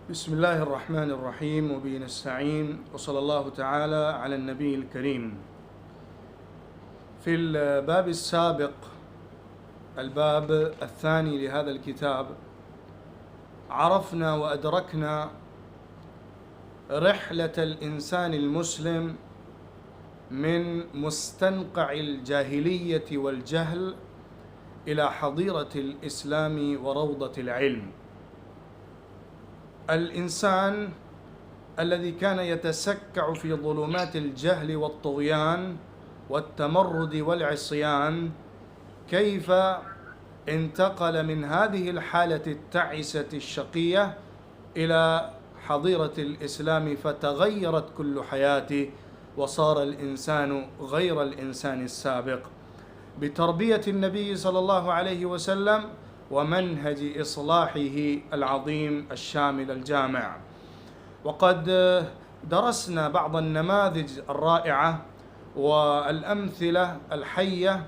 بسم الله الرحمن الرحيم وبه نستعين وصلى الله تعالى على النبي الكريم. في الباب السابق، الباب الثاني لهذا الكتاب، عرفنا وأدركنا رحلة الإنسان المسلم من مستنقع الجاهلية والجهل إلى حظيرة الإسلام وروضة العلم. الإنسان الذي كان يتسكع في ظلمات الجهل والطغيان والتمرد والعصيان، كيف انتقل من هذه الحالة التعسة الشقية إلى حظيرة الإسلام، فتغيرت كل حياته وصار الإنسان غير الإنسان السابق بتربية النبي صلى الله عليه وسلم ومنهج إصلاحه العظيم الشامل الجامع. وقد درسنا بعض النماذج الرائعة والأمثلة الحية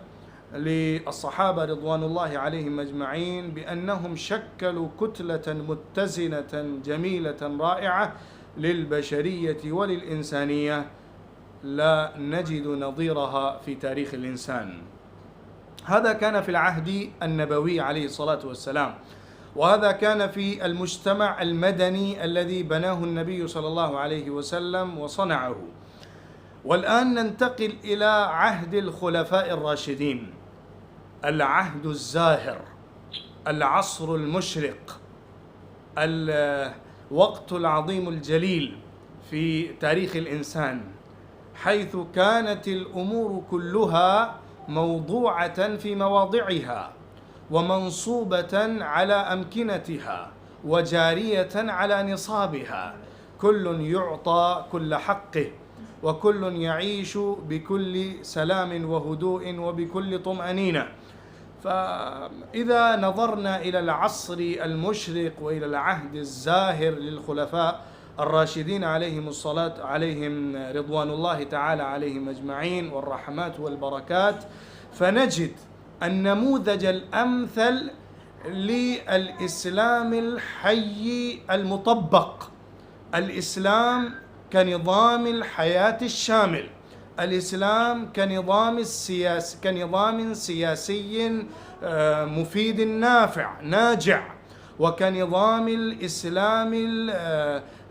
للصحابة رضوان الله عليهم أجمعين، بأنهم شكلوا كتلة متزنة جميلة رائعة للبشرية وللإنسانية لا نجد نظيرها في تاريخ الإنسان. هذا كان في العهد النبوي عليه الصلاة والسلام، وهذا كان في المجتمع المدني الذي بناه النبي صلى الله عليه وسلم وصنعه. والآن ننتقل إلى عهد الخلفاء الراشدين، العهد الزاهر، العصر المشرق، الوقت العظيم الجليل في تاريخ الإنسان، حيث كانت الأمور كلها موضوعة في مواضعها ومنصوبة على أمكنتها وجارية على نصابها، كل يعطى كل حقه وكل يعيش بكل سلام وهدوء وبكل طمأنينة. فإذا نظرنا إلى العصر المشرق وإلى العهد الزاهر للخلفاء الراشدين عليهم رضوان الله تعالى عليهم أجمعين والرحمات والبركات، فنجد النموذج الأمثل للإسلام الحي المطبق، الإسلام كنظام الحياة الشامل، الإسلام كنظام سياسي مفيد نافع ناجع، وكنظام الإسلام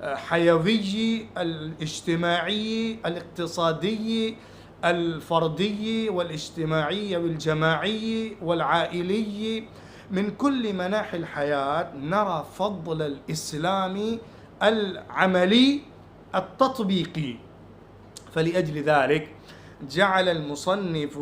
الحيوي الاجتماعي الاقتصادي الفردي والاجتماعي والجماعي والعائلي. من كل مناحي الحياة نرى فضل الإسلام العملي التطبيقي. فلأجل ذلك جعل المصنف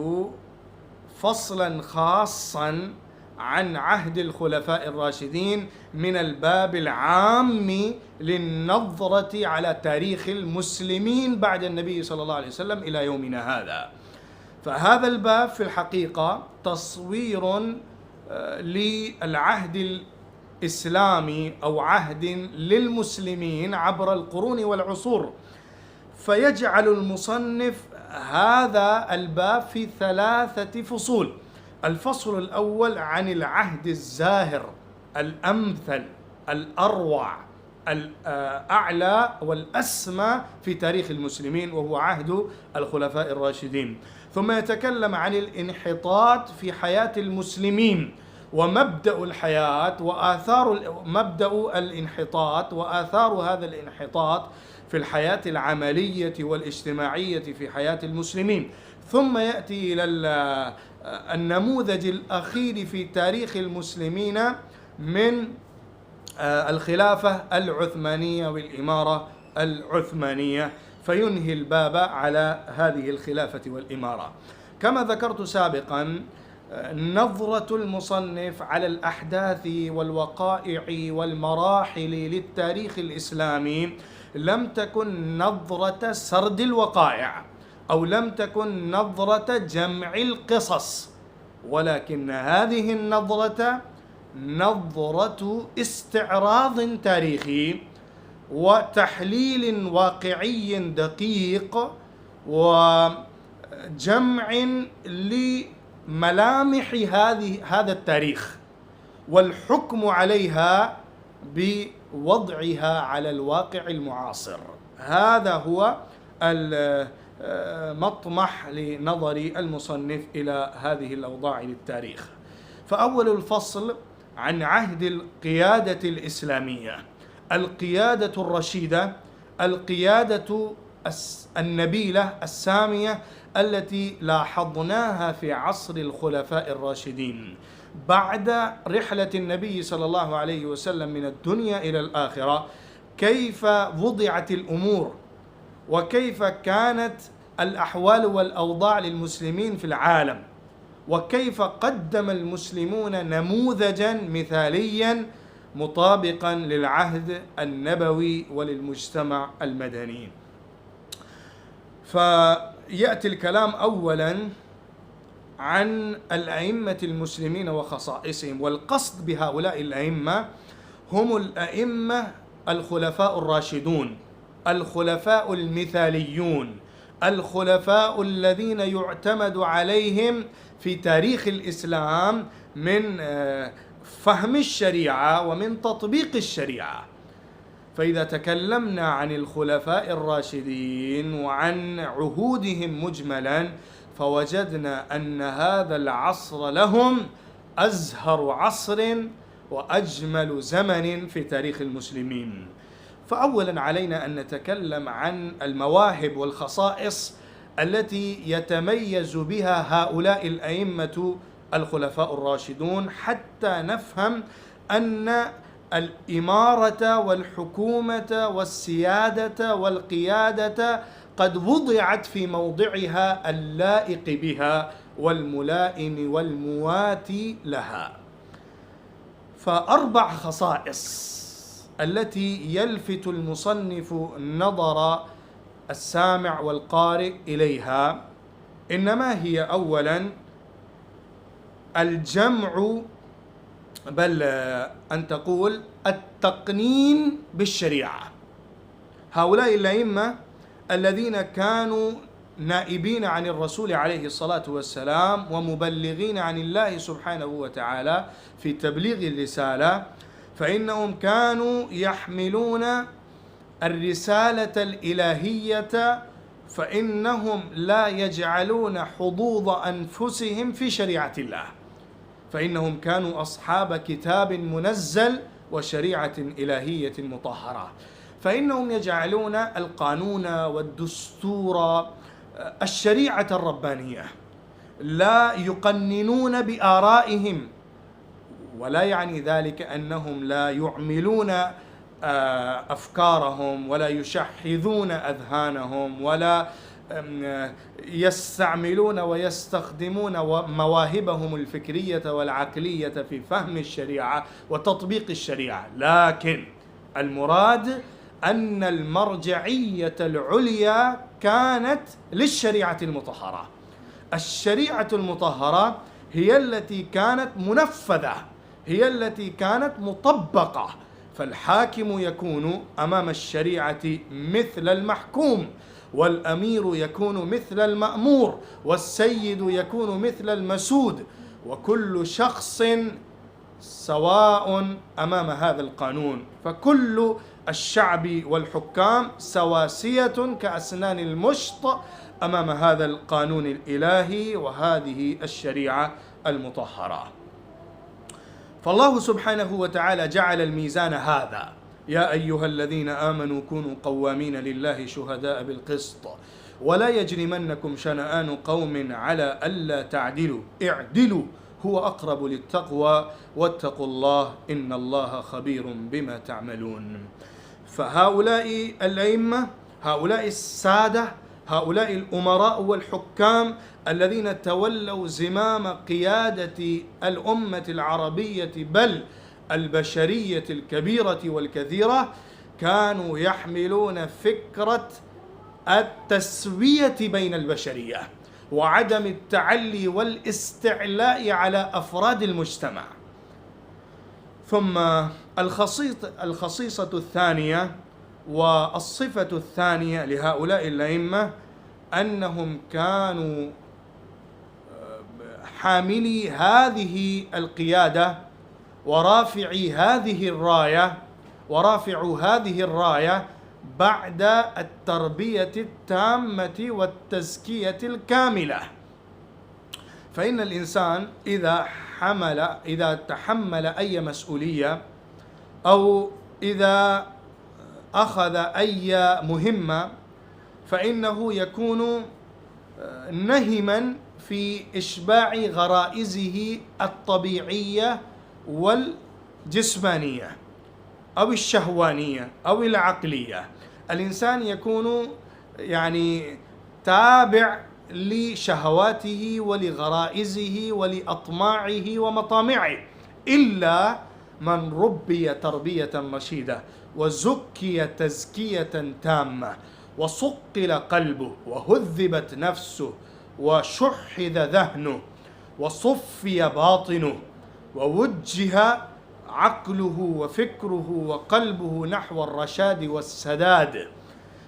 فصلا خاصا عن عهد الخلفاء الراشدين من الباب العام للنظرة على تاريخ المسلمين بعد النبي صلى الله عليه وسلم إلى يومنا هذا. فهذا الباب في الحقيقة تصوير للعهد الإسلامي أو عهد للمسلمين عبر القرون والعصور، فيجعل المصنف هذا الباب في 3 فصول. الفصل الأول عن العهد الزاهر الأمثل الأروع الأعلى والأسمى في تاريخ المسلمين، وهو عهد الخلفاء الراشدين. ثم يتكلم عن الانحطاط في حياة المسلمين ومبدأ الحياة وآثار مبدأ الانحطاط وآثار هذا الانحطاط في الحياة العملية والاجتماعية في حياة المسلمين. ثم يأتي إلى النموذج الأخير في تاريخ المسلمين من الخلافة العثمانية والإمارة العثمانية، فينهي الباب على هذه الخلافة والإمارة. كما ذكرت سابقا، نظرة المصنف على الأحداث والوقائع والمراحل للتاريخ الإسلامي لم تكن نظرة سرد الوقائع أو لم تكن نظرة جمع القصص، ولكن هذه النظرة نظرة استعراض تاريخي وتحليل واقعي دقيق وجمع لملامح هذا التاريخ والحكم عليها وضعها على الواقع المعاصر. هذا هو المطمح لنظر المصنف إلى هذه الأوضاع للتاريخ. فأول الفصل عن عهد القيادة الإسلامية، القيادة الرشيدة، القيادة النبيلة السامية التي لاحظناها في عصر الخلفاء الراشدين بعد رحلة النبي صلى الله عليه وسلم من الدنيا إلى الآخرة، كيف وضعت الأمور وكيف كانت الأحوال والأوضاع للمسلمين في العالم، وكيف قدم المسلمون نموذجا مثاليا مطابقا للعهد النبوي وللمجتمع المدني. فيأتي الكلام أولا عن الأئمة المسلمين وخصائصهم، والقصد بهؤلاء الأئمة هم الأئمة الخلفاء الراشدون، الخلفاء المثاليون، الخلفاء الذين يعتمد عليهم في تاريخ الإسلام من فهم الشريعة ومن تطبيق الشريعة. فإذا تكلمنا عن الخلفاء الراشدين وعن عهودهم مجملا، فوجدنا أن هذا العصر لهم أزهر عصر وأجمل زمن في تاريخ المسلمين. فأولا علينا أن نتكلم عن المواهب والخصائص التي يتميز بها هؤلاء الأئمة الخلفاء الراشدون، حتى نفهم أن الإمارة والحكومة والسيادة والقيادة قد وضعت في موضعها اللائق بها والملائم والمواتي لها. فأربع خصائص التي يلفت المصنف نظر السامع والقارئ إليها، إنما هي أولا الجمع، بل أن تقول التقنين بالشريعة. هؤلاء الأئمة الذين كانوا نائبين عن الرسول عليه الصلاة والسلام ومبلغين عن الله سبحانه وتعالى في تبليغ الرسالة، فإنهم كانوا يحملون الرسالة الإلهية، فإنهم لا يجعلون حظوظ أنفسهم في شريعة الله، فإنهم كانوا أصحاب كتاب منزل وشريعة إلهية مطهرة، فإنهم يجعلون القانون والدستور الشريعة الربانية، لا يقننون بآرائهم، ولا يعني ذلك أنهم لا يعملون أفكارهم ولا يشحذون أذهانهم ولا يستعملون ويستخدمون مواهبهم الفكرية والعقلية في فهم الشريعة وتطبيق الشريعة، لكن المراد أن المرجعية العليا كانت للشريعة المطهرة. الشريعة المطهرة هي التي كانت منفذة، هي التي كانت مطبقة، فالحاكم يكون أمام الشريعة مثل المحكوم، والأمير يكون مثل المأمور، والسيد يكون مثل المسود، وكل شخص سواء أمام هذا القانون، فكل الشعب والحكام سواسية كأسنان المشط أمام هذا القانون الإلهي وهذه الشريعة المطهرة. فالله سبحانه وتعالى جعل الميزان هذا: يا أيها الذين آمنوا كونوا قوامين لله شهداء بالقسط ولا يجرمنكم شنآن قوم على ألا تعدلوا اعدلوا هو أقرب للتقوى واتقوا الله إن الله خبير بما تعملون. فهؤلاء الأئمة، هؤلاء السادة، هؤلاء الأمراء والحكام الذين تولوا زمام قيادة الأمة العربية بل البشرية الكبيرة والكثيرة، كانوا يحملون فكرة التسوية بين البشرية وعدم التعلي والاستعلاء على أفراد المجتمع. ثم الخصيصة الثانية والصفة الثانية لهؤلاء الأئمة أنهم كانوا حاملي هذه القيادة ورافعي هذه الراية ورافعوا هذه الراية بعد التربية التامة والتزكية الكاملة. فإن الإنسان إذا تحمل أي مسؤولية أو إذا أخذ أي مهمة فإنه يكون نهما في إشباع غرائزه الطبيعية والجسمانية أو الشهوانية أو العقلية. الإنسان يكون تابع لشهواته ولغرائزه ولأطماعه ومطامعه، إلا من ربي تربية رشيدة وزكي تزكية تامة وصقل قلبه وهذبت نفسه وشحذ ذهنه وصفي باطنه ووجه عقله وفكره وقلبه نحو الرشاد والسداد.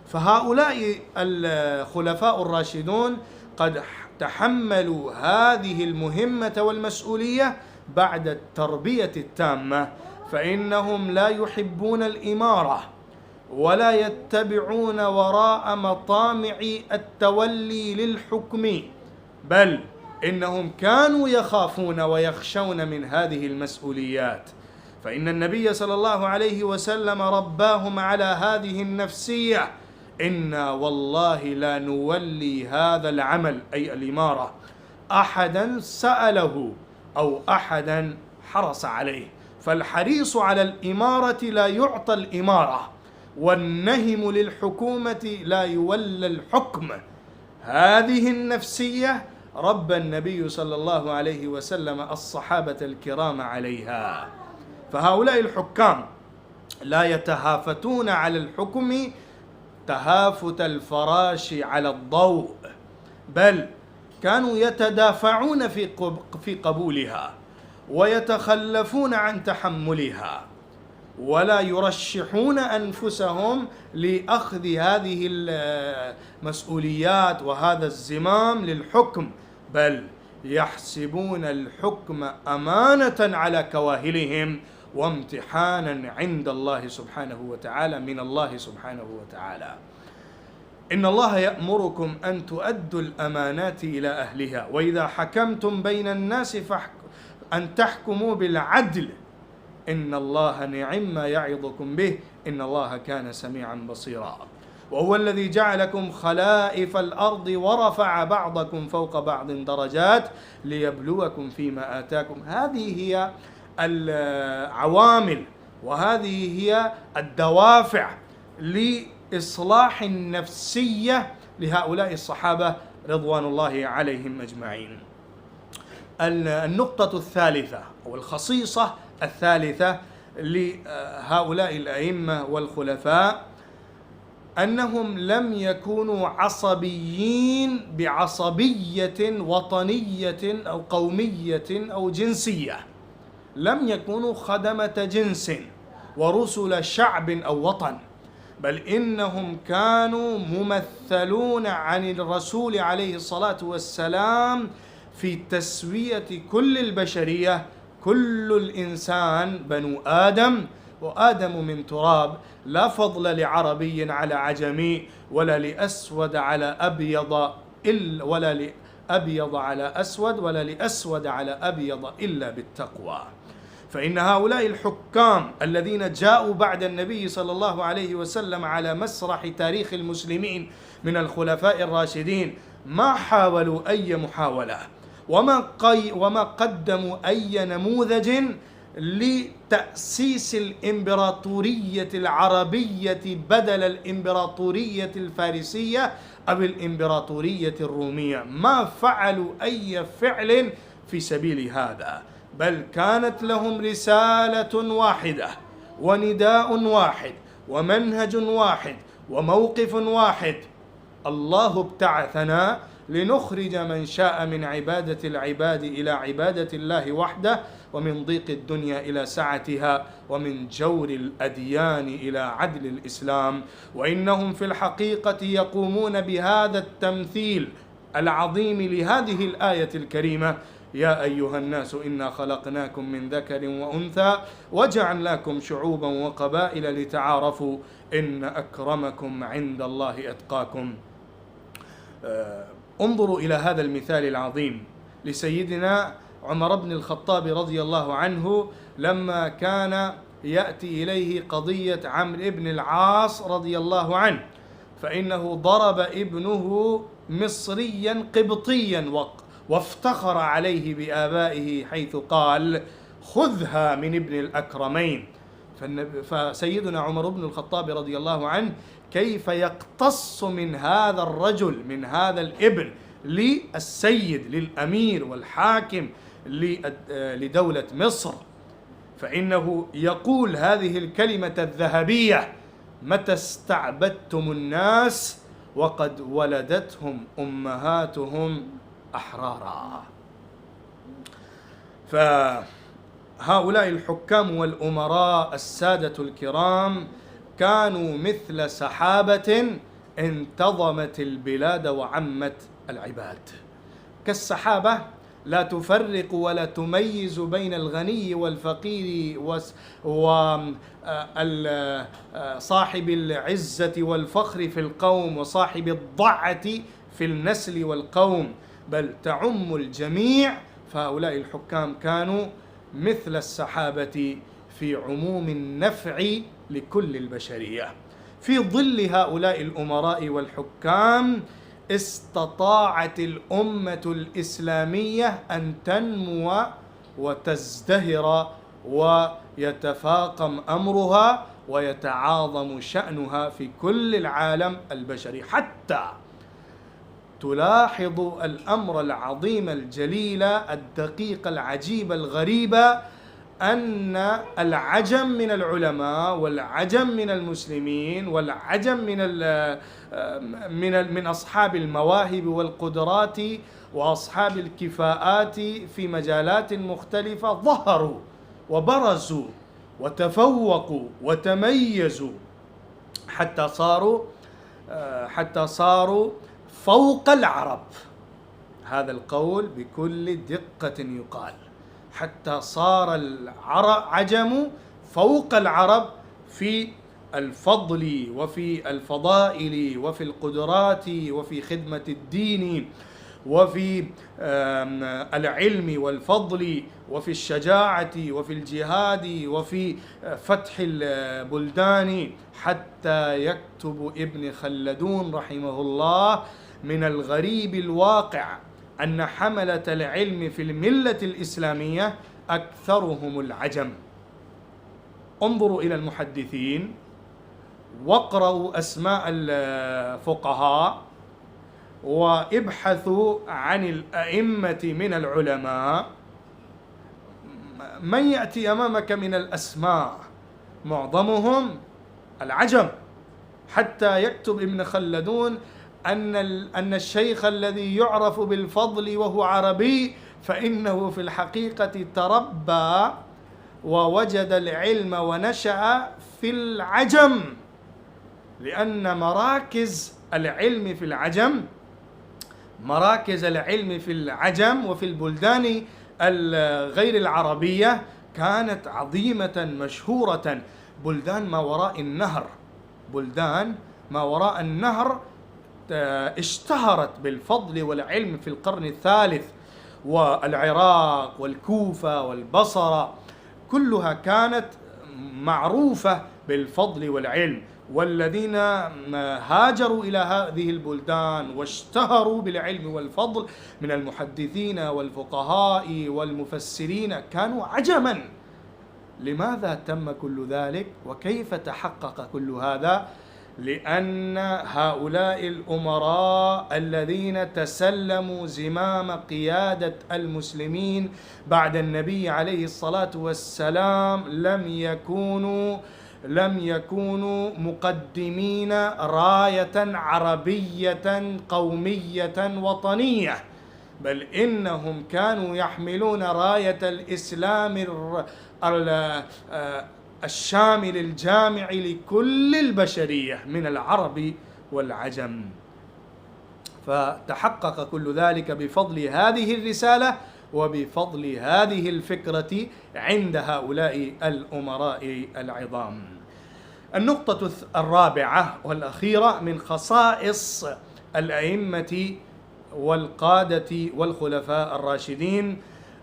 فهؤلاء الخلفاء الراشدون قد تحملوا هذه المهمة والمسؤولية بعد التربية التامة، فإنهم لا يحبون الإمارة ولا يتبعون وراء مطامع التولي للحكم، بل إنهم كانوا يخافون ويخشون من هذه المسؤوليات. فإن النبي صلى الله عليه وسلم رباهم على هذه النفسية: إنا والله لا نولي هذا العمل أي الإمارة أحدا سأله أو أحدا حرص عليه. فالحريص على الإمارة لا يعطى الإمارة، والنهم للحكومة لا يولى الحكم. هذه النفسية ربى النبي صلى الله عليه وسلم الصحابة الكرام عليها. فهؤلاء الحكام لا يتهافتون على الحكم تهافت الفراش على الضوء، بل كانوا يتدافعون في قبولها ويتخلفون عن تحملها، ولا يرشحون أنفسهم لأخذ هذه المسؤوليات وهذا الزمام للحكم، بل يحسبون الحكم أمانة على كواهلهم وامتحانا عند الله سبحانه وتعالى من الله سبحانه وتعالى. إن الله يأمركم أن تؤدوا الأمانات إلى أهلها وإذا حكمتم بين الناس أن تحكموا بالعدل إن الله نعم ما يعظكم به إن الله كان سميعا بصيرا. وهو الذي جعلكم خلائف الأرض ورفع بعضكم فوق بعض درجات ليبلوكم فيما آتاكم. هذه هي العوامل وهذه هي الدوافع لإصلاح النفسية لهؤلاء الصحابة رضوان الله عليهم أجمعين. النقطة الثالثة أو الخصيصة الثالثة لهؤلاء الأئمة والخلفاء أنهم لم يكونوا عصبيين بعصبية وطنية أو قومية أو جنسية، لم يكونوا خدمة جنس ورسل شعب أو وطن، بل إنهم كانوا ممثلون عن الرسول عليه الصلاة والسلام في تسوية كل البشرية. كل الإنسان بنو آدم وآدم من تراب، لا فضل لعربي على عجمي ولا لأسود على أبيض ولا لأبيض على أسود ولا لأسود على أبيض إلا بالتقوى. فإن هؤلاء الحكام الذين جاءوا بعد النبي صلى الله عليه وسلم على مسرح تاريخ المسلمين من الخلفاء الراشدين ما حاولوا أي محاولة وما قدموا أي نموذج لتأسيس الإمبراطورية العربية بدل الإمبراطورية الفارسية أو الإمبراطورية الرومية. ما فعلوا أي فعل في سبيل هذا، بل كانت لهم رسالة واحدة ونداء واحد ومنهج واحد وموقف واحد: الله ابتعثنا لنخرج من شاء من عبادة العباد إلى عبادة الله وحده، ومن ضيق الدنيا إلى سعتها، ومن جور الأديان إلى عدل الإسلام. وإنهم في الحقيقة يقومون بهذا التمثيل العظيم لهذه الآية الكريمة: يا أيها الناس إنا خلقناكم من ذكر وأنثى وجعلناكم شعوبا وقبائل لتعارفوا إن أكرمكم عند الله أتقاكم. انظروا إلى هذا المثال العظيم لسيدنا عمر بن الخطاب رضي الله عنه لما كان يأتي إليه قضية عمرو بن العاص رضي الله عنه، فإنه ضرب ابنه مصريا قبطيا وافتخر عليه بآبائه حيث قال خذها من ابن الأكرمين. فسيدنا عمر بن الخطاب رضي الله عنه كيف يقتص من هذا الرجل، من هذا الابن للسيد، للأمير والحاكم لدولة مصر، فإنه يقول هذه الكلمة الذهبية: متى استعبدتم الناس وقد ولدتهم أمهاتهم أحرارا. فهؤلاء الحكام والأمراء السادة الكرام كانوا مثل سحابة انتظمت البلاد وعمت العباد، كالسحابة لا تفرق ولا تميز بين الغني والفقير وصاحب العزة والفخر في القوم وصاحب الضعة في النسل والقوم، بل تعم الجميع. فهؤلاء الحكام كانوا مثل السحابة في عموم النفع لكل البشرية. في ظل هؤلاء الأمراء والحكام استطاعت الأمة الإسلامية أن تنمو وتزدهر ويتفاقم أمرها ويتعاظم شأنها في كل العالم البشري، حتى تلاحظ الأمر العظيم الجليل الدقيق العجيب الغريب أن العجم من العلماء والعجم من المسلمين والعجم من أصحاب المواهب والقدرات وأصحاب الكفاءات في مجالات مختلفة ظهروا وبرزوا وتفوقوا وتميزوا حتى صاروا فوق العرب. هذا القول بكل دقة يقال، حتى صار العجم فوق العرب في الفضل وفي الفضائل وفي القدرات وفي خدمة الدين وفي العلم والفضل وفي الشجاعة وفي الجهاد وفي فتح البلدان، حتى يكتب ابن خلدون رحمه الله: من الغريب الواقع أن حملة العلم في الملة الإسلامية أكثرهم العجم. انظروا إلى المحدثين واقرأوا أسماء الفقهاء وابحثوا عن الأئمة من العلماء، من يأتي أمامك من الأسماء معظمهم العجم، حتى يكتب ابن خلدون أن الشيخ الذي يعرف بالفضل وهو عربي فإنه في الحقيقة تربى ووجد العلم ونشأ في العجم، لأن مراكز العلم في العجم وفي البلدان غير العربية كانت عظيمة مشهورة. بلدان ما وراء النهر اشتهرت بالفضل والعلم في القرن الثالث، والعراق والكوفة والبصرة كلها كانت معروفة بالفضل والعلم، والذين هاجروا إلى هذه البلدان واشتهروا بالعلم والفضل من المحدثين والفقهاء والمفسرين كانوا عجما. لماذا تم كل ذلك وكيف تحقق كل هذا؟ لأن هؤلاء الأمراء الذين تسلموا زمام قيادة المسلمين بعد النبي عليه الصلاة والسلام لم يكونوا مقدمين راية عربية قومية وطنية، بل إنهم كانوا يحملون راية الإسلام الشامل الجامع لكل البشرية من العرب والعجم. فتحقق كل ذلك بفضل هذه الرسالة وبفضل هذه الفكرة عند هؤلاء الأمراء العظام. النقطة الرابعة والأخيرة من خصائص الأئمة والقادة والخلفاء الراشدين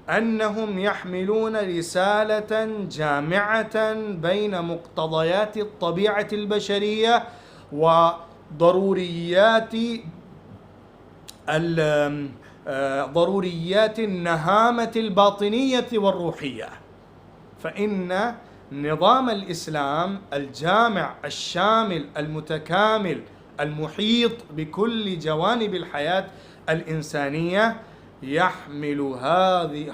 أنهم يحملون رسالة جامعة بين مقتضيات الطبيعة البشرية وضروريات النهامة الباطنية والروحية. فإن نظام الإسلام الجامع الشامل المتكامل المحيط بكل جوانب الحياة الإنسانية يحمل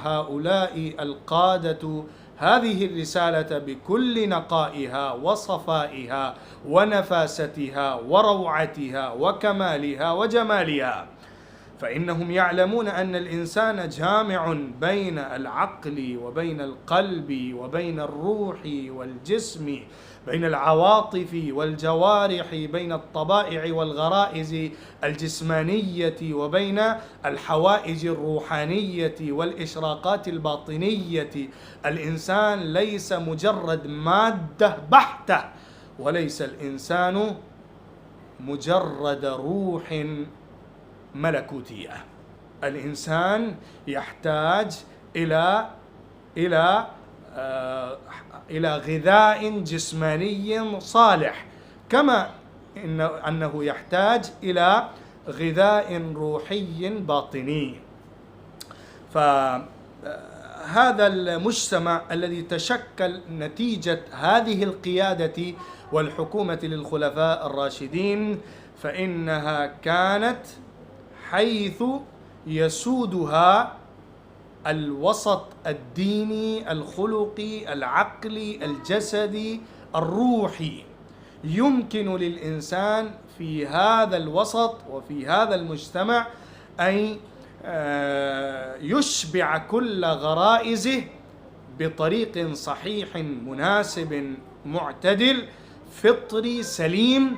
هؤلاء القادة هذه الرسالة بكل نقائها وصفائها ونفاستها وروعتها وكمالها وجمالها. فإنهم يعلمون أن الإنسان جامع بين العقل وبين القلب وبين الروح والجسم، بين العواطف والجوارح، بين الطبائع والغرائز الجسمانية وبين الحوائج الروحانية والإشراقات الباطنية. الإنسان ليس مجرد مادة بحتة، وليس الإنسان مجرد روح ملكوتية. الإنسان يحتاج إلى غذاء جسماني صالح، كما أنه يحتاج إلى غذاء روحي باطني. فهذا المجتمع الذي تشكل نتيجة هذه القيادة والحكومة للخلفاء الراشدين، فإنها كانت حيث يسودها الوسط الديني الخلقي العقلي الجسدي الروحي. يمكن للإنسان في هذا الوسط وفي هذا المجتمع أن يشبع كل غرائزه بطريق صحيح مناسب معتدل فطري سليم،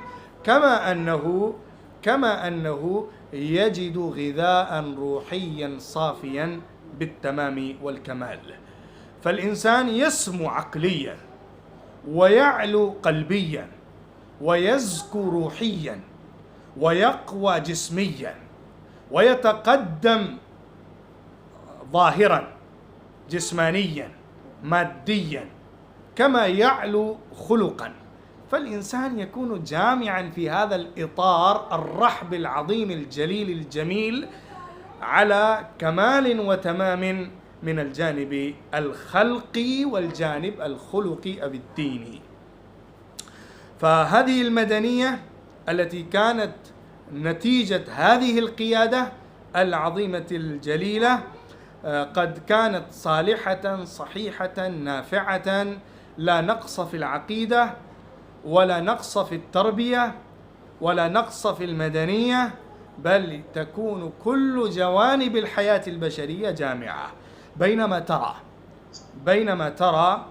كما أنه يجد غذاء روحيا صافيا بالتمام والكمال. فالإنسان يسمو عقليا ويعلو قلبيا ويزكو روحيا ويقوى جسميا ويتقدم ظاهرا جسمانيا ماديا، كما يعلو خلقا. فالإنسان يكون جامعا في هذا الإطار الرحب العظيم الجليل الجميل على كمال وتمام من الجانب الخلقي والجانب الخلقي أو الديني. فهذه المدنية التي كانت نتيجة هذه القيادة العظيمة الجليلة قد كانت صالحة صحيحة نافعة، لا نقص في العقيدة ولا نقص في التربية ولا نقص في المدنية، بل تكون كل جوانب الحياة البشرية جامعة. بينما ترى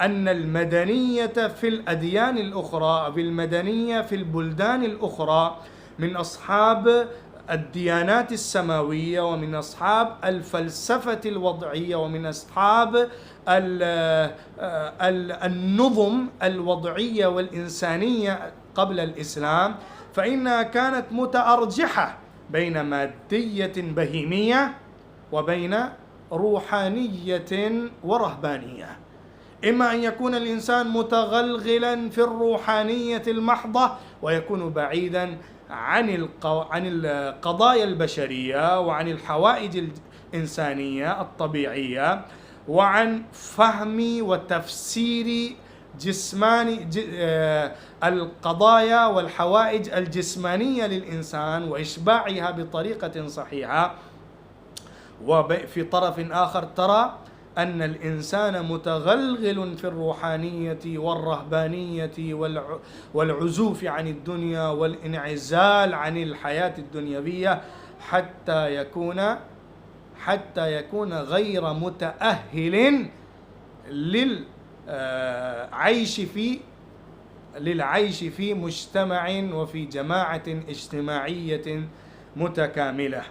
أن المدنية في الأديان الأخرى، بالمدنية في البلدان الأخرى من أصحاب الديانات السماوية ومن أصحاب الفلسفة الوضعية ومن أصحاب النظم الوضعية والإنسانية قبل الإسلام، فإنها كانت متأرجحة بين مادية بهيمية وبين روحانية ورهبانية. إما أن يكون الإنسان متغلغلا في الروحانية المحضة ويكون بعيدا عن القضايا البشرية وعن الحوائج الإنسانية الطبيعية وعن فهم وتفسير جسماني القضايا والحوائج الجسمانية للإنسان وإشباعها بطريقة صحيحة. وفي طرف آخر ترى أن الإنسان متغلغل في الروحانية والرهبانية والعزوف عن الدنيا والانعزال عن الحياة الدنيوية حتى يكون غير متأهل للعيش في مجتمع وفي جماعة اجتماعية متكاملة.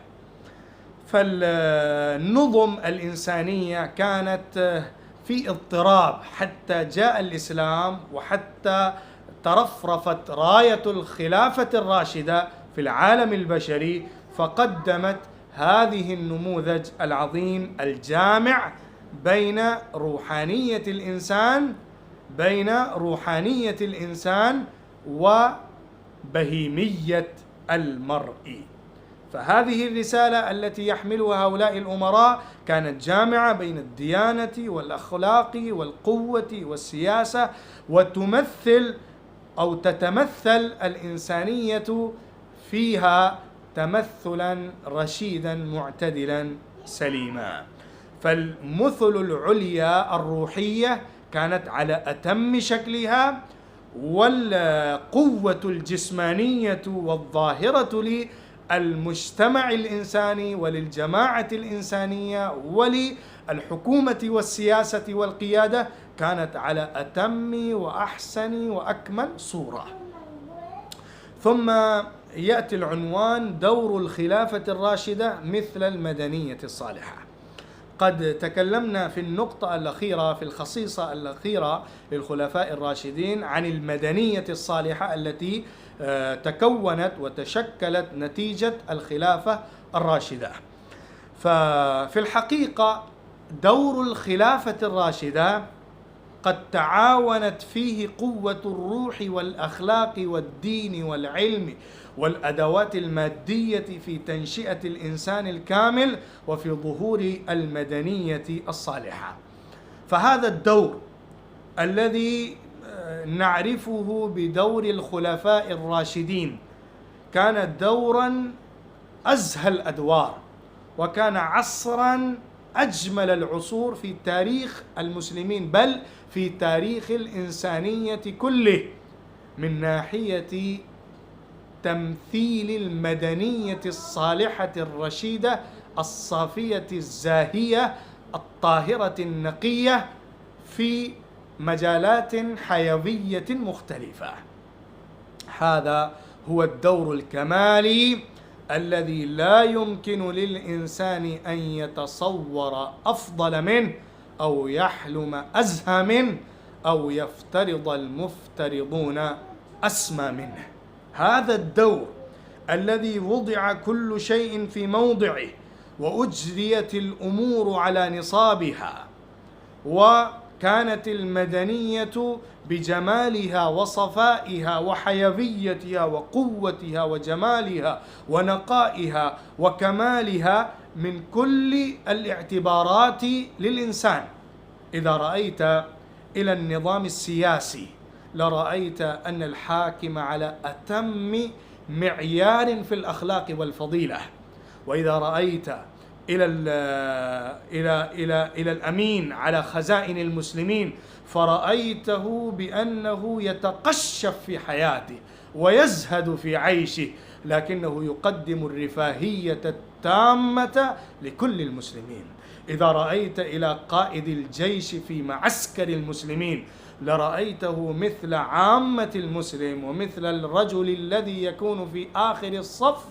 فالنظم الإنسانية كانت في اضطراب حتى جاء الإسلام، وحتى ترفرفت راية الخلافة الراشدة في العالم البشري، فقدمت هذه النموذج العظيم الجامع بين روحانية الإنسان وبهيمية المرء. فهذه الرسالة التي يحملها هؤلاء الأمراء كانت جامعة بين الديانة والأخلاق والقوة والسياسة، وتمثل أو تتمثل الإنسانية فيها تمثلا رشيدا معتدلا سليما. فالمثل العليا الروحية كانت على أتم شكلها، والقوة الجسمانية والظاهرة للمجتمع الإنساني وللجماعة الإنسانية وللحكومة والسياسة والقيادة كانت على أتم وأحسن وأكمل صورة. ثم يأتي العنوان: دور الخلافة الراشدة مثل المدنية الصالحة. قد تكلمنا في النقطة الأخيرة، في الخصيصة الأخيرة للخلفاء الراشدين، عن المدنية الصالحة التي تكونت وتشكلت نتيجة الخلافة الراشدة. ففي الحقيقة دور الخلافة الراشدة قد تعاونت فيه قوة الروح والأخلاق والدين والعلم والأدوات المادية في تنشئة الإنسان الكامل وفي ظهور المدنية الصالحة. فهذا الدور الذي نعرفه بدور الخلفاء الراشدين كان دورا أزهى الأدوار، وكان عصرا أجمل العصور في تاريخ المسلمين، بل في تاريخ الإنسانية كله، من ناحية تمثيل المدنية الصالحة الرشيدة الصافية الزاهية الطاهرة النقية في مجالات حيوية مختلفة. هذا هو الدور الكمالي الذي لا يمكن للإنسان أن يتصور أفضل منه أو يحلم أزهى منه أو يفترض المفترضون أسمى منه. هذا الدور الذي وضع كل شيء في موضعه وأجريت الأمور على نصابها، وكانت المدنية بجمالها وصفائها وحيويتها وقوتها وجمالها ونقائها وكمالها من كل الاعتبارات للإنسان. إذا رأيت إلى النظام السياسي لرأيت أن الحاكم على أتم معيار في الأخلاق والفضيلة، وإذا رأيت إلى الأمين على خزائن المسلمين فرأيته بأنه يتقشف في حياته ويزهد في عيشه، لكنه يقدم الرفاهية التامة لكل المسلمين. إذا رأيت إلى قائد الجيش في معسكر المسلمين لرأيته مثل عامة المسلم، ومثل الرجل الذي يكون في آخر الصف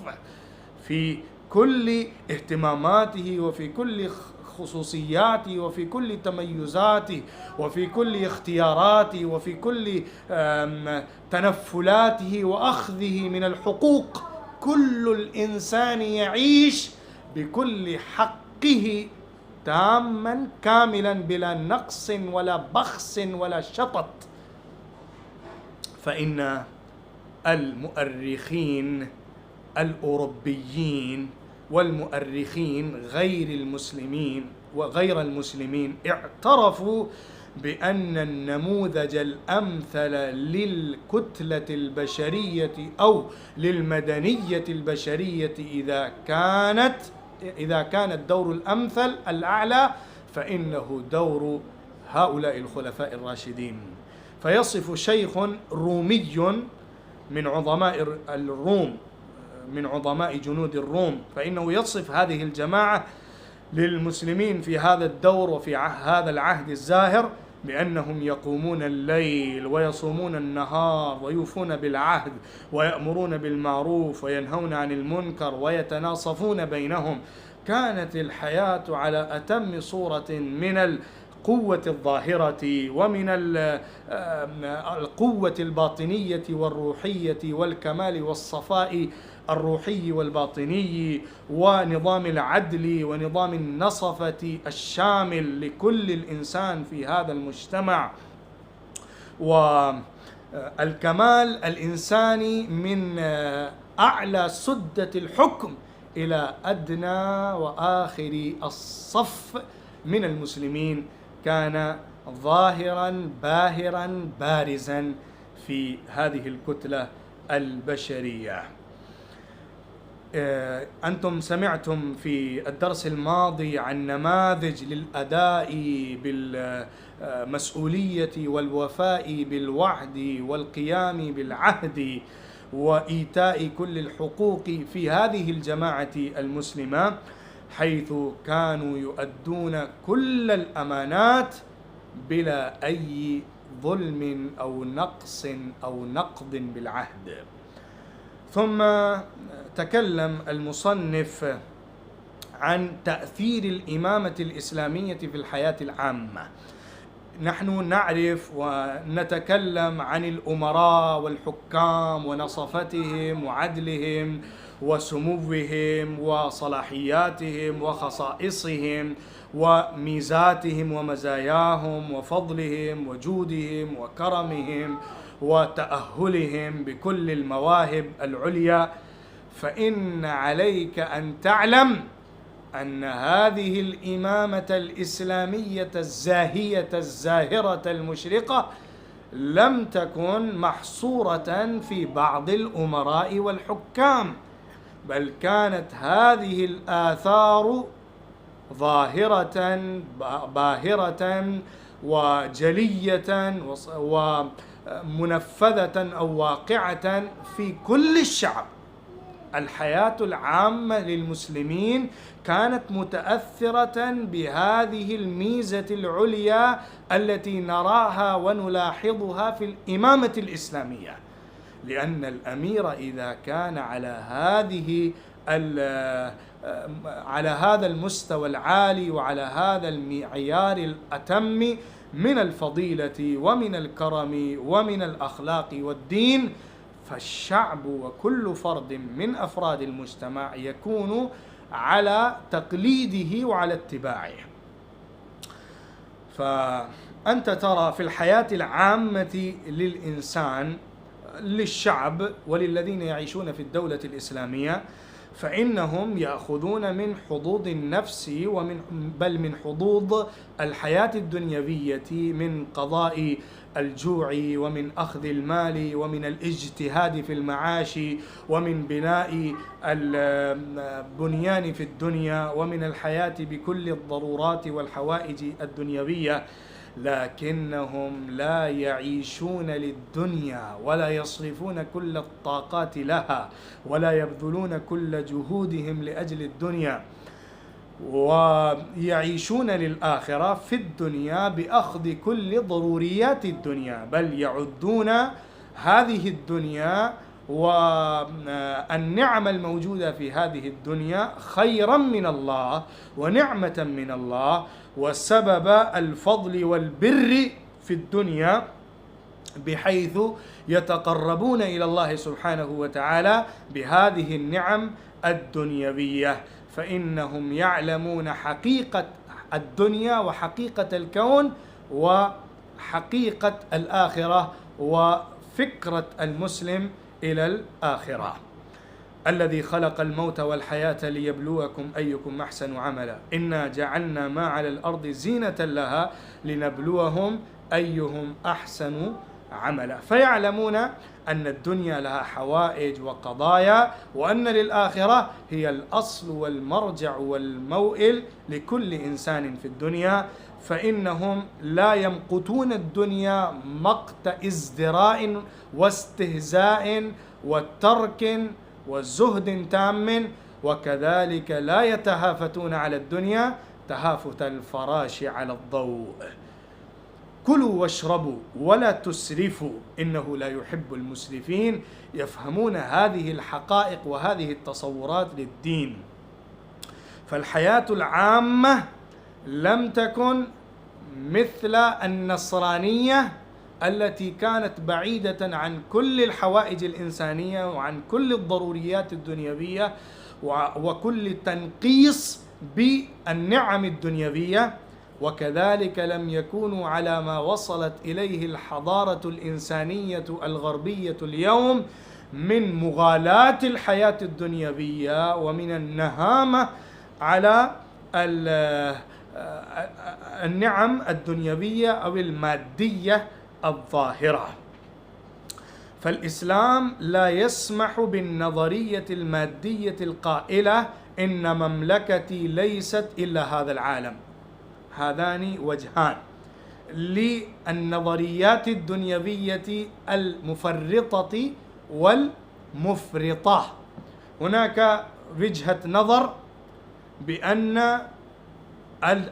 في كل اهتماماته وفي كل خصوصياته وفي كل تميزاته وفي كل اختياراته وفي كل تنفلاته وأخذه من الحقوق. كل الإنسان يعيش بكل حقه تاما كاملا بلا نقص ولا بخس ولا شطط. فإن المؤرخين الأوروبيين والمؤرخين غير المسلمين وغير المسلمين اعترفوا بأن النموذج الأمثل للكتلة البشرية أو للمدنية البشرية إذا كان الدور الأمثل الأعلى فإنه دور هؤلاء الخلفاء الراشدين. فيصف شيخ رومي من عظماء الروم، من عظماء جنود الروم، فإنه يصف هذه الجماعة للمسلمين في هذا الدور وفي هذا العهد الزاهر بأنهم يقومون الليل ويصومون النهار ويوفون بالعهد ويأمرون بالمعروف وينهون عن المنكر ويتناصفون بينهم. كانت الحياة على أتم صورة من القوة الظاهرة ومن القوة الباطنية والروحية والكمال والصفاء الروحي والباطني، ونظام العدل ونظام النصفة الشامل لكل الإنسان في هذا المجتمع، والكمال الإنساني من أعلى سدة الحكم إلى أدنى وآخر الصف من المسلمين كان ظاهرا باهرا بارزا في هذه الكتلة البشرية. أنتم سمعتم في الدرس الماضي عن نماذج للأداء بالمسؤولية والوفاء بالوعد والقيام بالعهد وإيتاء كل الحقوق في هذه الجماعة المسلمة، حيث كانوا يؤدون كل الأمانات بلا أي ظلم أو نقص أو نقض بالعهد. ثم تكلم المصنف عن تأثير الإمامة الإسلامية في الحياة العامة. نحن نعرف ونتكلم عن الأمراء والحكام ونصفتهم وعدلهم وسموهم وصلاحياتهم وخصائصهم وميزاتهم ومزاياهم وفضلهم وجودهم وكرمهم وتأهلهم بكل المواهب العليا، فإن عليك أن تعلم أن هذه الإمامة الإسلامية الزاهية الزاهرة المشرقة لم تكن محصورة في بعض الأمراء والحكام، بل كانت هذه الآثار ظاهرة باهرة وجلية ومنفذة أو واقعة في كل الشعب. الحياة العامة للمسلمين كانت متأثرة بهذه الميزة العليا التي نراها ونلاحظها في الإمامة الإسلامية، لأن الأمير إذا كان على هذا المستوى العالي وعلى هذا المعيار الأتم من الفضيلة ومن الكرم ومن الأخلاق والدين، فالشعب وكل فرد من أفراد المجتمع يكون على تقليده وعلى اتباعه. فأنت ترى في الحياة العامة للإنسان للشعب وللذين يعيشون في الدولة الإسلامية، فإنهم يأخذون من حظوظ النفس بل من حظوظ الحياة الدنيوية، من قضاء الجوع ومن أخذ المال ومن الاجتهاد في المعاش ومن بناء البنيان في الدنيا ومن الحياة بكل الضرورات والحوائج الدنيوية، لكنهم لا يعيشون للدنيا ولا يصرفون كل الطاقات لها ولا يبذلون كل جهودهم لأجل الدنيا، ويعيشون للآخرة في الدنيا بأخذ كل ضروريات الدنيا، بل يعدون هذه الدنيا والنعم الموجودة في هذه الدنيا خيرا من الله ونعمة من الله وسبب الفضل والبر في الدنيا، بحيث يتقربون إلى الله سبحانه وتعالى بهذه النعم الدنيوية، فإنهم يعلمون حقيقة الدنيا وحقيقة الكون وحقيقة الآخرة وفكرة المسلم إلى الآخرة. الذي خلق الموت والحياة ليبلوكم أيكم أحسن عملا، إنا جعلنا ما على الأرض زينة لها لنبلوهم أيهم أحسن عملا. فيعلمون أن الدنيا لها حوائج وقضايا، وأن للآخرة هي الأصل والمرجع والموئل لكل إنسان في الدنيا، فإنهم لا يمقتون الدنيا مقت ازدراء واستهزاء وترك وزهد تام، وكذلك لا يتهافتون على الدنيا تهافت الفراش على الضوء. كلوا واشربوا ولا تسرفوا إنه لا يحب المسرفين. يفهمون هذه الحقائق وهذه التصورات للدين. فالحياة العامة لم تكن مثل النصرانية التي كانت بعيدة عن كل الحوائج الإنسانية وعن كل الضروريات الدنيوية وكل تنقيص بالنعم الدنيوية. وكذلك لم يكونوا على ما وصلت إليه الحضارة الإنسانية الغربية اليوم من مغالاة الحياة الدنيوية ومن النهامة على النعم الدنيوية أو المادية الظاهرة. فالإسلام لا يسمح بالنظرية المادية القائلة إن مملكتي ليست إلا هذا العالم. هذان وجهان للنظريات الدنيوية المفرطة والمفرطة. هناك وجهة نظر بأن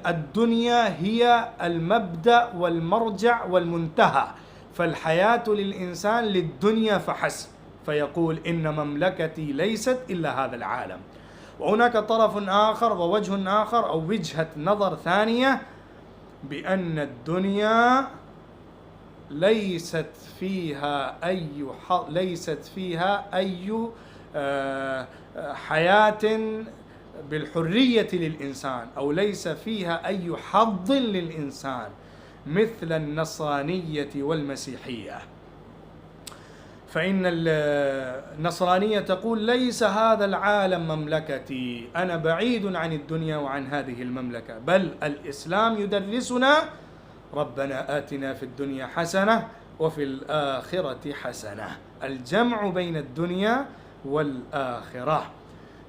الدنيا هي المبدأ والمرجع والمنتهى، فالحياة للإنسان للدنيا فحسب، فيقول إن مملكتي ليست إلا هذا العالم. وهناك طرف آخر ووجه آخر أو وجهة نظر ثانية بأن الدنيا ليست فيها أي حياة بالحرية للإنسان، أو ليس فيها أي حظ للإنسان مثل النصرانية والمسيحية. فإن النصرانية تقول ليس هذا العالم مملكتي، أنا بعيد عن الدنيا وعن هذه المملكة، بل الإسلام يدرسنا ربنا آتنا في الدنيا حسنة وفي الآخرة حسنة، الجمع بين الدنيا والآخرة.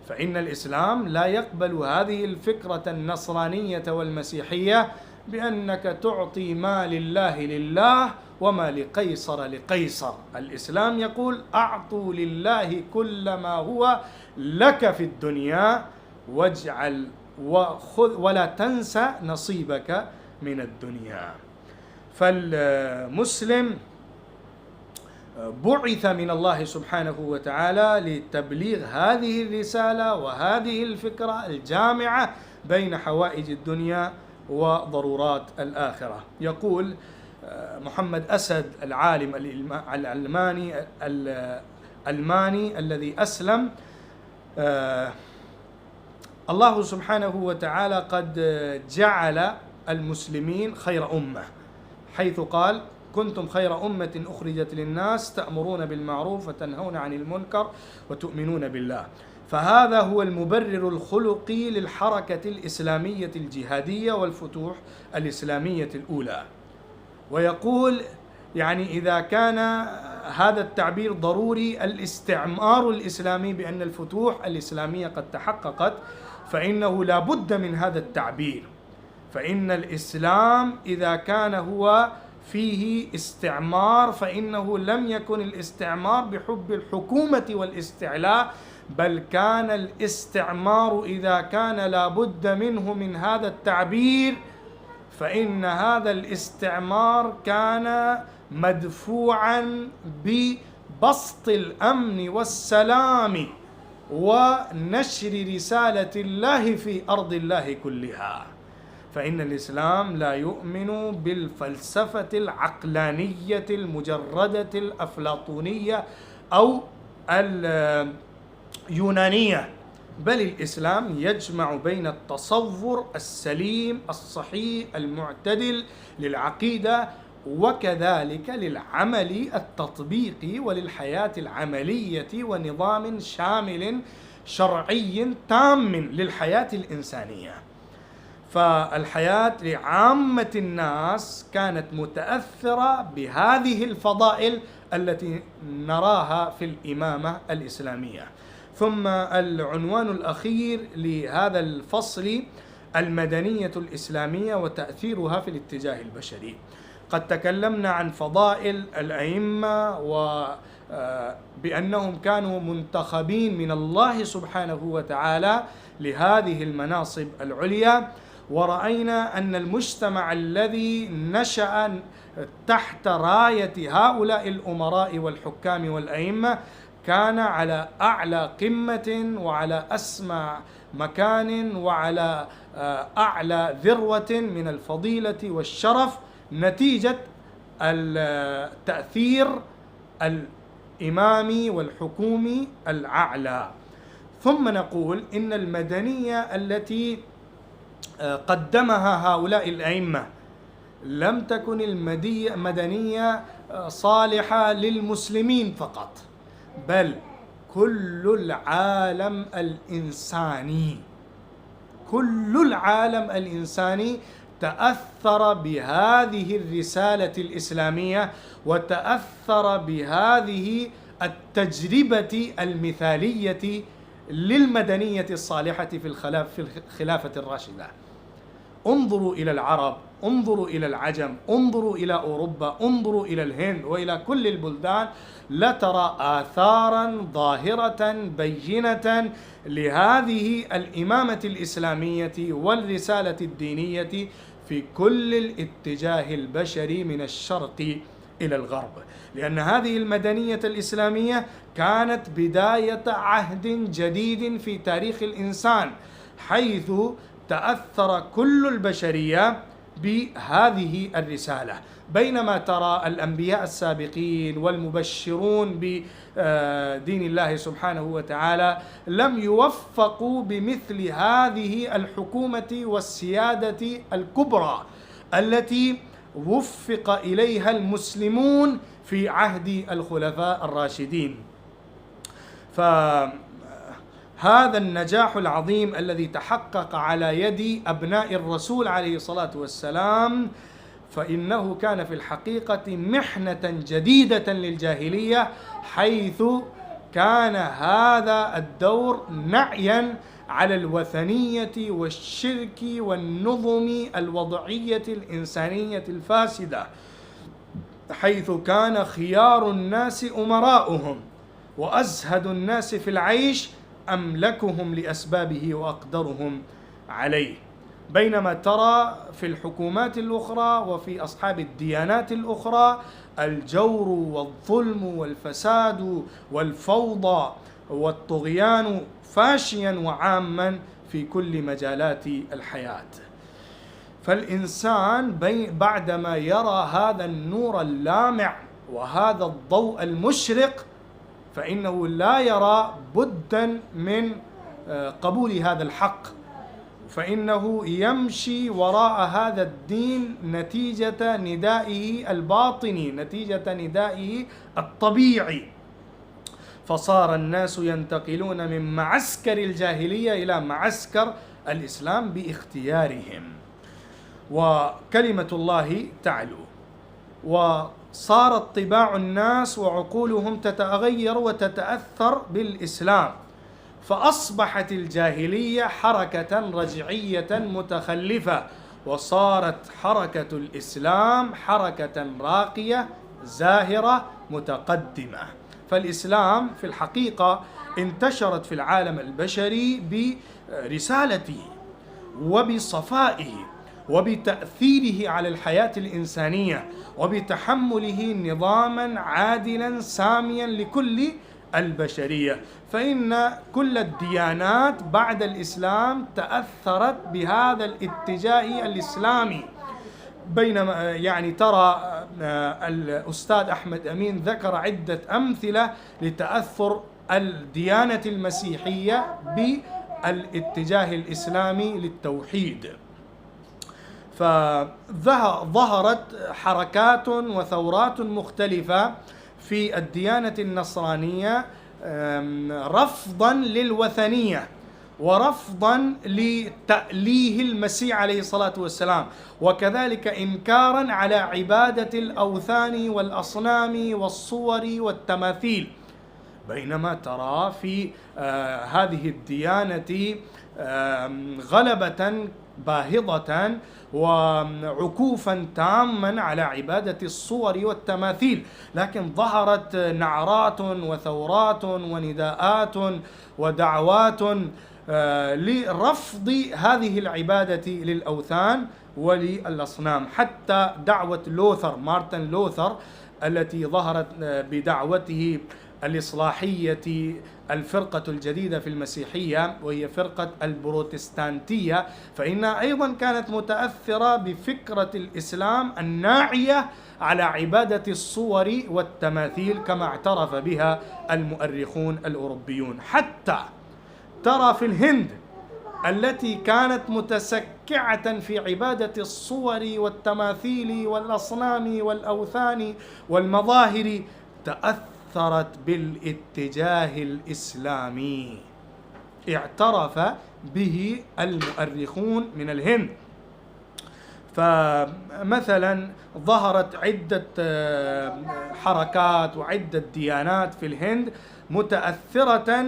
فإن الإسلام لا يقبل هذه الفكرة النصرانية والمسيحية بأنك تعطي ما لله لله وما لقيصر لقيصر. الإسلام يقول أعطوا لله كل ما هو لك في الدنيا واجعل وخذ ولا تنسى نصيبك من الدنيا. فالمسلم بعث من الله سبحانه وتعالى لتبليغ هذه الرسالة وهذه الفكرة الجامعة بين حوائج الدنيا وضرورات الآخرة. يقول محمد أسد العالم الألماني الذي أسلم، الله سبحانه وتعالى قد جعل المسلمين خير أمة، حيث قال كنتم خير أمة أخرجت للناس تأمرون بالمعروف وتنهون عن المنكر وتؤمنون بالله. فهذا هو المبرر الخلقي للحركة الإسلامية الجهادية والفتوح الإسلامية الأولى. ويقول يعني إذا كان هذا التعبير ضروري، الاستعمار الإسلامي بأن الفتوح الإسلامية قد تحققت، فإنه لا بد من هذا التعبير. فإن الإسلام إذا كان هو فيه استعمار فإنه لم يكن الاستعمار بحب الحكومة والاستعلاء، بل كان الاستعمار إذا كان لا بد منه من هذا التعبير فإن هذا الاستعمار كان مدفوعا ببسط الأمن والسلام ونشر رسالة الله في أرض الله كلها. فإن الإسلام لا يؤمن بالفلسفة العقلانية المجردة الأفلاطونية أو اليونانية، بل الإسلام يجمع بين التصور السليم الصحيح المعتدل للعقيدة وكذلك للعمل التطبيقي وللحياة العملية ونظام شامل شرعي تام للحياة الإنسانية. فالحياة لعامة الناس كانت متأثرة بهذه الفضائل التي نراها في الإمامة الإسلامية. ثم العنوان الأخير لهذا الفصل المدنية الإسلامية وتأثيرها في الاتجاه البشري. قد تكلمنا عن فضائل الأئمة وبأنهم كانوا منتخبين من الله سبحانه وتعالى لهذه المناصب العليا، ورأينا أن المجتمع الذي نشأ تحت راية هؤلاء الأمراء والحكام والأئمة كان على أعلى قمة وعلى أسمى مكان وعلى أعلى ذروة من الفضيلة والشرف نتيجة التأثير الإمامي والحكومي الأعلى. ثم نقول إن المدنية التي قدمها هؤلاء الأئمة لم تكن المدنية صالحة للمسلمين فقط، بل كل العالم الإنساني، كل العالم الإنساني تأثر بهذه الرسالة الإسلامية وتأثر بهذه التجربة المثالية للمدنية الصالحة في الخلافة الراشدة. انظروا إلى العرب، انظروا إلى العجم، انظروا إلى أوروبا، انظروا إلى الهند وإلى كل البلدان، لترى آثارا ظاهرة بينة لهذه الإمامة الإسلامية والرسالة الدينية في كل الاتجاه البشري من الشرق إلى الغرب، لأن هذه المدنية الإسلامية كانت بداية عهد جديد في تاريخ الإنسان، حيث تأثر كل البشرية بهذه الرسالة. بينما ترى الأنبياء السابقين والمبشرون بدين الله سبحانه وتعالى لم يوفقوا بمثل هذه الحكومة والسيادة الكبرى التي وفق إليها المسلمون في عهد الخلفاء الراشدين. فهذا النجاح العظيم الذي تحقق على يد أبناء الرسول عليه الصلاة والسلام فإنه كان في الحقيقة محنة جديدة للجاهلية، حيث كان هذا الدور نعيا على الوثنية والشرك والنظم الوضعية الإنسانية الفاسدة، حيث كان خيار الناس أمراؤهم وأزهد الناس في العيش أملكهم لأسبابه وأقدرهم عليه. بينما ترى في الحكومات الأخرى وفي أصحاب الديانات الأخرى الجور والظلم والفساد والفوضى والطغيان فاشيا وعاما في كل مجالات الحياة. فالإنسان بعدما يرى هذا النور اللامع وهذا الضوء المشرق فإنه لا يرى بدا من قبول هذا الحق، فإنه يمشي وراء هذا الدين نتيجة ندائه الباطني، نتيجة ندائه الطبيعي. فصار الناس ينتقلون من معسكر الجاهلية إلى معسكر الإسلام باختيارهم، وكلمة الله تعلو، وصارت طباع الناس وعقولهم تتغير وتتأثر بالإسلام، فأصبحت الجاهلية حركة رجعية متخلفة، وصارت حركة الإسلام حركة راقية زاهرة متقدمة. فالإسلام في الحقيقة انتشرت في العالم البشري برسالته وبصفائه وبتأثيره على الحياة الإنسانية وبتحمله نظاما عادلا ساميا لكل البشرية. فإن كل الديانات بعد الإسلام تأثرت بهذا الاتجاه الإسلامي. بينما ترى الأستاذ أحمد أمين ذكر عدة أمثلة لتأثر الديانة المسيحية بالاتجاه الإسلامي للتوحيد. فظهرت حركات وثورات مختلفة في الديانة النصرانية رفضا للوثنية ورفضا لتأليه المسيح عليه الصلاة والسلام، وكذلك إنكارا على عبادة الأوثان والأصنام والصور والتماثيل. بينما ترى في هذه الديانة غلبة باهظة وعكوفا تاما على عبادة الصور والتماثيل، لكن ظهرت نعرات وثورات ونداءات ودعوات لرفض هذه العبادة للأوثان وللأصنام. حتى دعوة لوثر، مارتن لوثر، التي ظهرت بدعوته الإصلاحية الفرقة الجديدة في المسيحية، وهي فرقة البروتستانتية، فإنها أيضا كانت متأثرة بفكرة الإسلام الناعية على عبادة الصور والتماثيل كما اعترف بها المؤرخون الأوروبيون. حتى ترى في الهند التي كانت متسكعة في عبادة الصور والتماثيل والأصنام والأوثان والمظاهر تأثرت بالاتجاه الإسلامي، اعترف به المؤرخون من الهند. فمثلا ظهرت عدة حركات وعدة ديانات في الهند متأثرة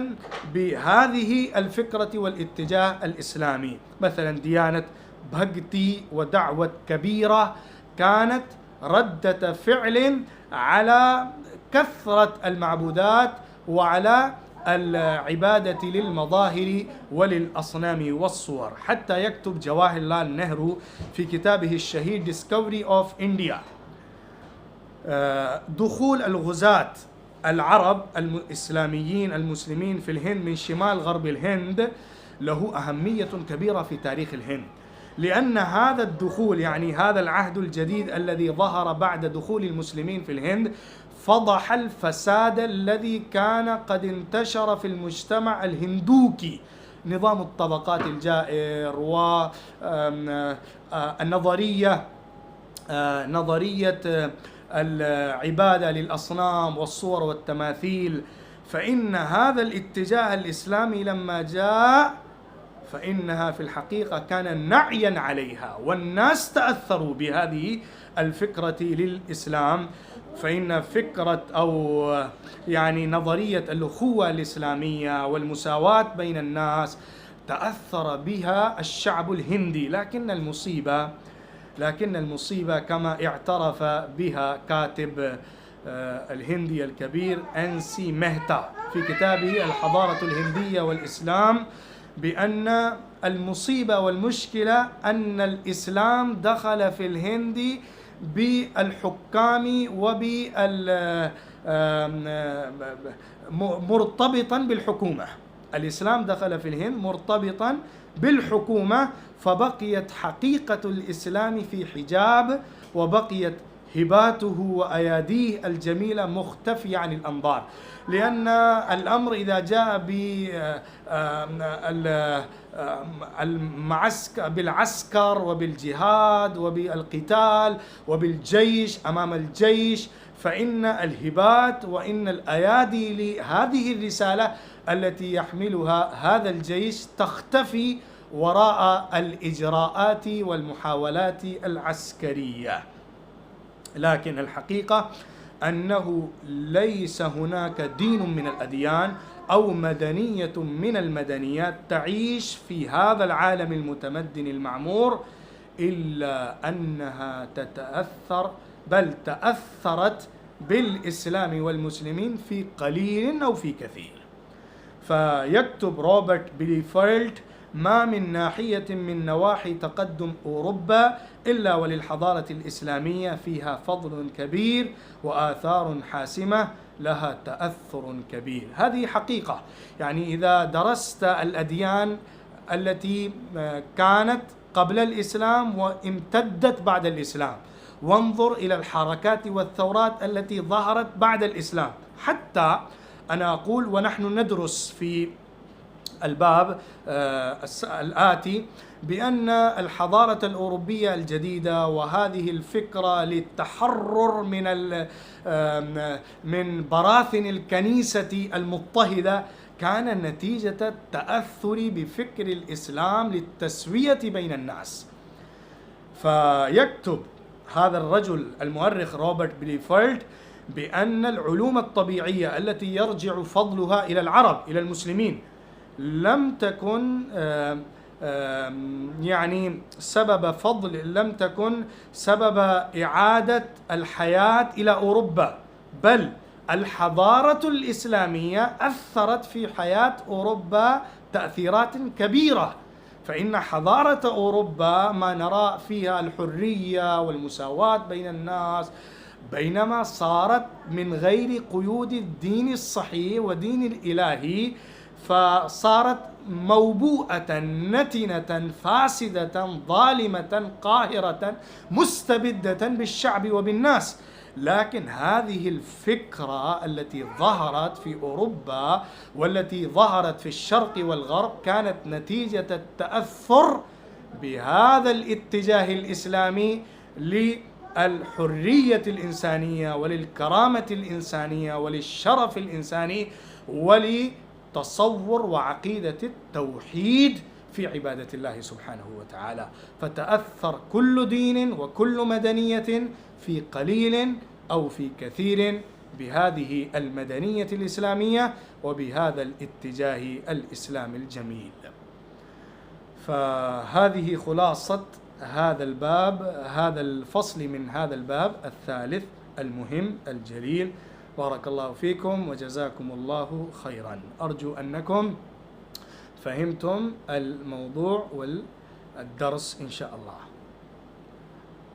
بهذه الفكرة والاتجاه الإسلامي. مثلا ديانة بهجتي ودعوة كبيرة كانت ردة فعل على كثرة المعبودات وعلى العبادة للمظاهر وللأصنام والصور. حتى يكتب جواهر لال نهرو في كتابه الشهير Discovery of India دخول الغزاة العرب الإسلاميين المسلمين في الهند من شمال غرب الهند له أهمية كبيرة في تاريخ الهند، لأن هذا الدخول يعني هذا العهد الجديد الذي ظهر بعد دخول المسلمين في الهند فضح الفساد الذي كان قد انتشر في المجتمع الهندوكي، نظام الطبقات الجائر والنظرية نظرية العبادة للأصنام والصور والتماثيل. فإن هذا الاتجاه الإسلامي لما جاء فإنها في الحقيقة كان نعيا عليها، والناس تأثروا بهذه الفكرة للإسلام. فإن فكرة أو يعني نظرية الأخوة الإسلامية والمساواة بين الناس تأثر بها الشعب الهندي. لكن المصيبة كما اعترف بها كاتب الهندي الكبير أنسي مهتا في كتابه الحضارة الهندية والإسلام، بأن المصيبة والمشكلة أن الإسلام دخل في الهند بالحكام مرتبطا بالحكومة. الإسلام دخل في الهند مرتبطا بالحكومة، فبقيت حقيقة الإسلام في حجاب، وبقيت هباته وأياديه الجميلة مختفية عن الأنظار. لأن الأمر إذا جاء بالعسكر وبالجهاد وبالقتال وبالجيش أمام الجيش، فإن الهبات وإن الأيادي لهذه الرسالة التي يحملها هذا الجيش تختفي وراء الإجراءات والمحاولات العسكرية. لكن الحقيقة أنه ليس هناك دين من الأديان أو مدنية من المدنيات تعيش في هذا العالم المتمدن المعمور إلا أنها تتأثر، بل تأثرت بالإسلام والمسلمين في قليل أو في كثير. فيكتب روبرت بليفيلد: ما من ناحية من نواحي تقدم أوروبا إلا وللحضارة الإسلامية فيها فضل كبير وآثار حاسمة لها تأثر كبير. هذه حقيقة. يعني إذا درست الأديان التي كانت قبل الإسلام وامتدت بعد الإسلام، وانظر إلى الحركات والثورات التي ظهرت بعد الإسلام، حتى أنا أقول ونحن ندرس في الباب الآتي بأن الحضارة الأوروبية الجديدة وهذه الفكرة للتحرر من براثن الكنيسة المضطهدة كان نتيجة التأثر بفكر الإسلام للتسوية بين الناس. فيكتب هذا الرجل المؤرخ روبرت بليفيلد بأن العلوم الطبيعية التي يرجع فضلها إلى العرب إلى المسلمين لم تكن يعني سبب فضل، لم تكن سبب إعادة الحياة إلى أوروبا، بل الحضارة الإسلامية أثرت في حياة أوروبا تأثيرات كبيرة. فإن حضارة أوروبا ما نرى فيها الحرية والمساواة بين الناس، بينما صارت من غير قيود الدين الصحيح ودين الإلهي، فصارت موبوءة نتنة فاسدة ظالمة قاهرة مستبدة بالشعب وبالناس. لكن هذه الفكرة التي ظهرت في أوروبا والتي ظهرت في الشرق والغرب كانت نتيجة التأثر بهذا الاتجاه الإسلامي للحرية الإنسانية وللكرامة الإنسانية وللشرف الإنساني ولتصور وعقيدة التوحيد في عبادة الله سبحانه وتعالى. فتأثر كل دين وكل مدنية في قليل أو في كثير بهذه المدنية الإسلامية وبهذا الاتجاه الإسلامي الجميل. فهذه خلاصة هذا الباب، هذا الفصل من هذا الباب الثالث المهم الجليل. بارك الله فيكم وجزاكم الله خيرا. أرجو أنكم فهمتم الموضوع والدرس إن شاء الله.